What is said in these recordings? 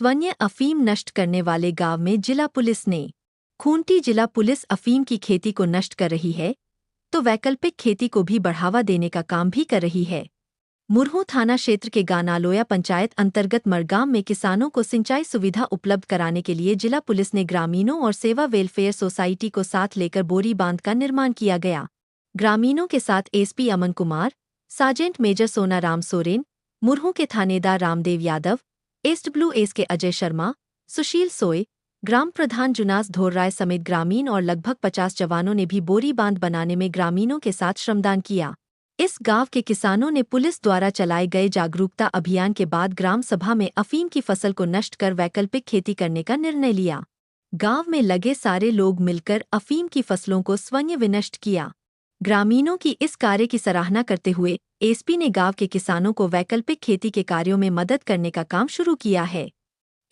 स्वयं अफीम नष्ट करने वाले गांव में जिला पुलिस ने खूंटी जिला पुलिस अफीम की खेती को नष्ट कर रही है तो वैकल्पिक खेती को भी बढ़ावा देने का काम भी कर रही है। मुरहू थाना क्षेत्र के गानालोया पंचायत अंतर्गत मरगाम में किसानों को सिंचाई सुविधा उपलब्ध कराने के लिए जिला पुलिस ने ग्रामीणों और सेवा वेलफेयर सोसाइटी को साथ लेकर बोरी बांध का निर्माण किया गया। ग्रामीणों के साथ SP Aman Kumar, sergeant major Sonaram Soren, Murhu के थानेदार रामदेव यादव, एसडब्ल्यूएस के अजय शर्मा, सुशील सोय, ग्राम प्रधान जुनास धोर्राय समेत ग्रामीण और लगभग 50 जवानों ने भी बोरी बांध बनाने में ग्रामीणों के साथ श्रमदान किया। इस गांव के किसानों ने पुलिस द्वारा चलाए गए जागरूकता अभियान के बाद ग्राम सभा में अफीम की फसल को नष्ट कर वैकल्पिक खेती करने का निर्णय लिया। गांव में लगे सारे लोग मिलकर अफीम की फसलों को स्वयं विनष्ट किया। ग्रामीणों की इस कार्य की सराहना करते हुए एसपी ने गांव के किसानों को वैकल्पिक खेती के कार्यों में मदद करने का काम शुरू किया है।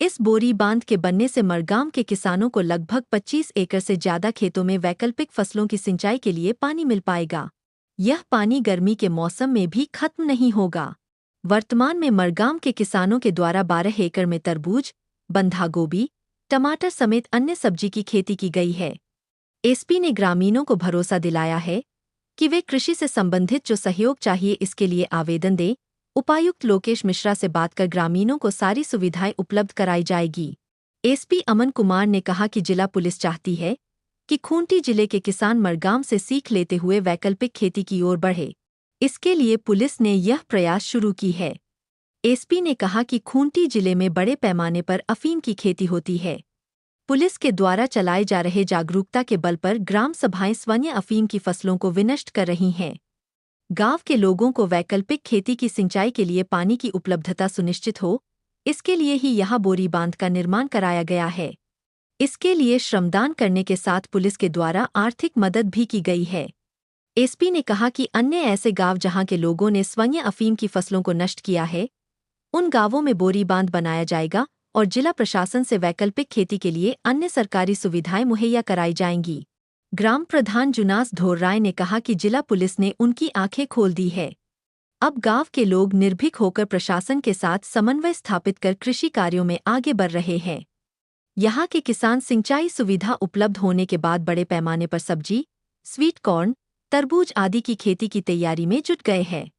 इस बोरी बांध के बनने से मरगाम के किसानों को लगभग 25 एकड़ से ज्यादा खेतों में वैकल्पिक फसलों की सिंचाई के लिए पानी मिल पाएगा। यह पानी गर्मी के मौसम में भी खत्म नहीं होगा। वर्तमान में मरगाम के किसानों के द्वारा 12 एकड़ में तरबूज, बंधा गोभी, टमाटर समेत अन्य सब्जी की खेती की गई है। एसपी ने ग्रामीणों को भरोसा दिलाया है कि वे कृषि से संबंधित जो सहयोग चाहिए इसके लिए आवेदन दें। उपायुक्त लोकेश मिश्रा से बात कर ग्रामीणों को सारी सुविधाएं उपलब्ध कराई जाएगी। एसपी अमन कुमार ने कहा कि जिला पुलिस चाहती है कि खूंटी जिले के किसान मरगाम से सीख लेते हुए वैकल्पिक खेती की ओर बढ़े। इसके लिए पुलिस ने यह प्रयास शुरू की है। एसपी ने कहा कि खूंटी जिले में बड़े पैमाने पर अफीम की खेती होती है। पुलिस के द्वारा चलाए जा रहे जागरूकता के बल पर ग्राम सभाएं स्वयं अफीम की फसलों को विनष्ट कर रही हैं। गांव के लोगों को वैकल्पिक खेती की सिंचाई के लिए पानी की उपलब्धता सुनिश्चित हो, इसके लिए ही यहां बोरी बांध का निर्माण कराया गया है। इसके लिए श्रमदान करने के साथ पुलिस के द्वारा आर्थिक मदद भी की गई है। एसपी ने कहा कि अन्य ऐसे गांव जहां के लोगों ने स्वयं अफीम की फसलों को नष्ट किया है, उन गांवों में बोरी बांध बनाया जाएगा और जिला प्रशासन से वैकल्पिक खेती के लिए अन्य सरकारी सुविधाएं मुहैया कराई जाएंगी। ग्राम प्रधान जुनास धोर्राय ने कहा कि जिला पुलिस ने उनकी आंखें खोल दी है। अब गांव के लोग निर्भीक होकर प्रशासन के साथ समन्वय स्थापित कर कृषि कार्यों में आगे बढ़ रहे हैं। यहाँ के किसान सिंचाई सुविधा उपलब्ध होने के बाद बड़े पैमाने पर सब्जी, स्वीट कॉर्न, तरबूज आदि की खेती की तैयारी में जुट गए हैं।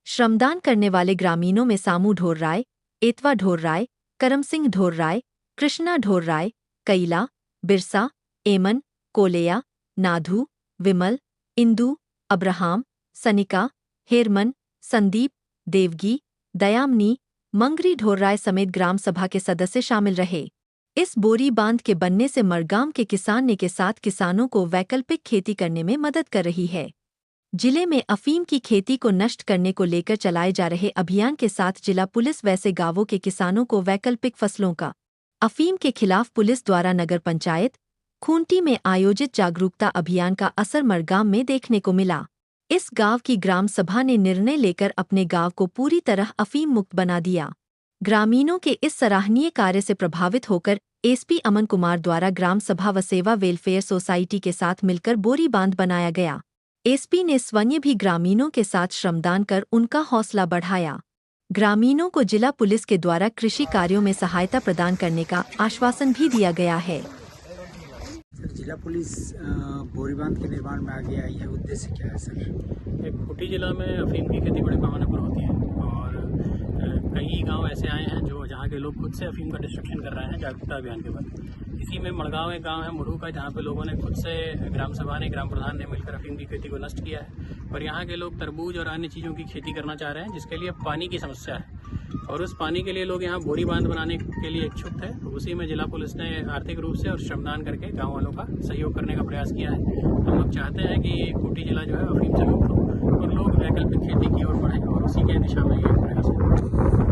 श्रमदान करने वाले ग्रामीणों में सामू ढोर्राय, एतवा ढोर्राय, करम सिंह ढोर्राय, कृष्णा ढोर्राय, कैला, बिरसा, एमन, कोलेया, नाधु, विमल, इंदु, अब्राहम, सनिका, हेरमन, संदीप, देवगी, दयामनी, मंगरी ढोर्राय समेत ग्राम सभा के सदस्य शामिल रहे। इस बोरी बांध के बनने से मरगाम के किसान ने के साथ किसानों को वैकल्पिक खेती करने में मदद कर रही है। जिले में अफीम की खेती को नष्ट करने को लेकर चलाए जा रहे अभियान के साथ जिला पुलिस वैसे गांवों के किसानों को वैकल्पिक फसलों का अफीम के खिलाफ पुलिस द्वारा नगर पंचायत खूंटी में आयोजित जागरूकता अभियान का असर मरगाम में देखने को मिला। इस गांव की ग्राम सभा ने निर्णय लेकर अपने गांव को पूरी तरह अफीम मुक्त बना दिया। ग्रामीणों के इस सराहनीय कार्य से प्रभावित होकर एसपी अमन कुमार द्वारा ग्राम सभा व सेवा वेलफेयर सोसाइटी के साथ मिलकर बोरी बांध बनाया गया। एसपी ने स्वयं भी ग्रामीणों के साथ श्रमदान कर उनका हौसला बढ़ाया। ग्रामीणों को जिला पुलिस के द्वारा कृषि कार्यों में सहायता प्रदान करने का आश्वासन भी दिया गया है। जिला पुलिस बोरी बांध के निर्माण में आगे आई है, उद्देश्य क्या है सर? खूंटी जिला में अफीम की खेती बड़े पैमाने पर होती है और कई गांव ऐसे आए हैं जो जहां के लोग खुद से अफीम का डिस्ट्रक्शन कर रहे हैं जागरूकता अभियान के बाद। इसी में मड़गांव एक गांव है मुरहू का, जहां पे लोगों ने खुद से ग्राम सभा ने, ग्राम प्रधान ने मिलकर अफीम की खेती को नष्ट किया है और यहाँ के लोग तरबूज और अन्य चीज़ों की खेती करना चाह रहे हैं, जिसके लिए पानी की समस्या है और उस पानी के लिए लोग यहाँ बोरी बांध बनाने के लिए इच्छुक थे। तो उसी में जिला पुलिस ने आर्थिक रूप से और श्रमदान करके गाँव वालों का सहयोग करने का प्रयास किया है। हम लोग चाहते हैं कि खूंटी जिला जो है अफीम से मुक्त हो और लोग वैकल्पिक खेती की ओर बढ़ें और उसी के दिशा में ये प्रयास है।